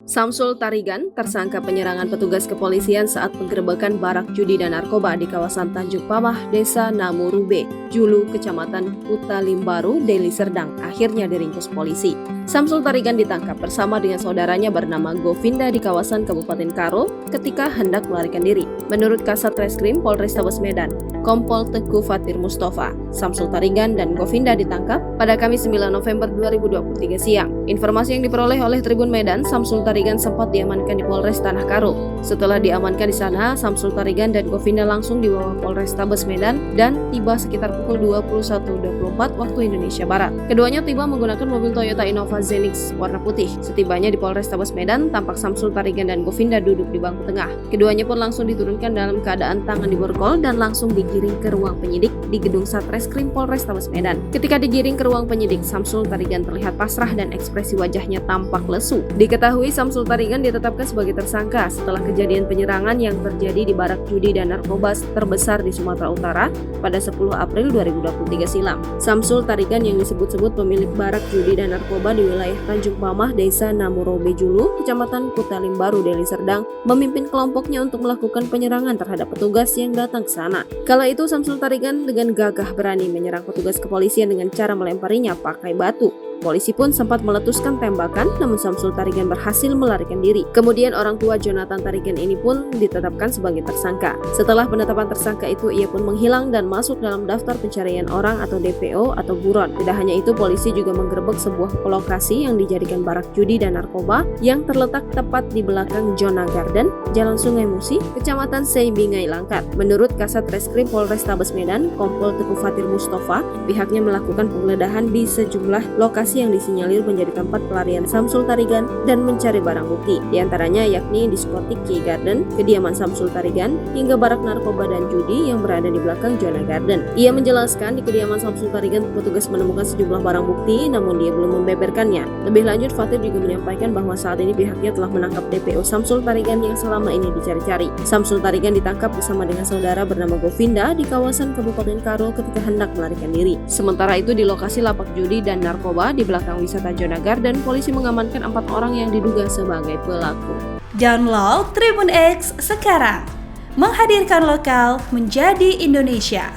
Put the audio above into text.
Samsul Tarigan, tersangka penyerangan petugas kepolisian saat penggerebekan barak judi dan narkoba di kawasan Tanjung Pamah, Desa Namurube, Julu, Kecamatan Kuta Limbaru, Deli Serdang, akhirnya diringkus polisi. Samsul Tarigan ditangkap bersama dengan saudaranya bernama Govinda di kawasan Kabupaten Karo ketika hendak melarikan diri. Menurut Kasat Reskrim Polrestabes Medan, Kompol Teguh Fatir Mustafa, Samsul Tarigan dan Govinda ditangkap pada Kamis 9 November 2023 siang. Informasi yang diperoleh oleh Tribun Medan, Samsul Tarigan sempat diamankan di Polres Tanah Karo. Setelah diamankan di sana, Samsul Tarigan dan Govinda langsung dibawa Polrestabes Medan dan tiba sekitar pukul 21.24 waktu Indonesia Barat. Keduanya tiba menggunakan mobil Toyota Innova Zenix warna putih. Setibanya di Polrestabes Medan, tampak Samsul Tarigan dan Govinda duduk di bangku tengah. Keduanya pun langsung diturunkan dalam keadaan tangan diborgol dan langsung digiring ke ruang penyidik di gedung Satreskrim Polrestabes Medan. Ketika digiring ke ruang penyidik, Samsul Tarigan terlihat pasrah dan ekspresi wajahnya tampak lesu. Diketahui Samsul Tarigan ditetapkan sebagai tersangka setelah kejadian penyerangan yang terjadi di barak judi dan narkoba terbesar di Sumatera Utara pada 10 April 2023 silam. Samsul Tarigan yang disebut-sebut pemilik barak judi dan narkoba di wilayah Tanjung Pamah, Desa Namurube Julu, Kecamatan Kuta Limbaru, Deli Serdang, memimpin kelompoknya untuk melakukan penyerangan terhadap petugas yang datang ke sana. Kala itu Samsul Tarigan dengan gagah berani menyerang petugas kepolisian dengan cara melemparinya pakai batu. Polisi pun sempat meletuskan tembakan, namun Samsul Tarigan berhasil melarikan diri. Kemudian orang tua Jonathan Tarigan ini pun ditetapkan sebagai tersangka. Setelah penetapan tersangka itu, ia pun menghilang dan masuk dalam daftar pencarian orang atau DPO atau buron. Tidak hanya itu, polisi juga menggerebek sebuah lokasi yang dijadikan barak judi dan narkoba yang terletak tepat di belakang Jona Garden, Jalan Sungai Musi, Kecamatan Seibingai Langkat. Menurut Kasat Reskrim Polrestabes Medan, Kompol Teguh Fatir Mustafa, pihaknya melakukan penggeledahan di sejumlah lokasi yang disinyalir menjadi tempat pelarian Samsul Tarigan dan mencari barang bukti, diantaranya yakni diskotik Key Garden, kediaman Samsul Tarigan, hingga barak narkoba dan judi yang berada di belakang Jona Garden. Ia menjelaskan di kediaman Samsul Tarigan petugas menemukan sejumlah barang bukti, namun dia belum membeberkannya. Lebih lanjut, Fatir juga menyampaikan bahwa saat ini pihaknya telah menangkap DPO Samsul Tarigan yang selama ini dicari-cari. Samsul Tarigan ditangkap bersama dengan saudara bernama Govinda di kawasan Kabupaten Karo ketika hendak melarikan diri. Sementara itu di lokasi lapak judi dan narkoba di belakang wisata Jona Garden, polisi mengamankan 4 orang yang diduga sebagai pelaku. Download Tribun X sekarang, menghadirkan lokal menjadi Indonesia.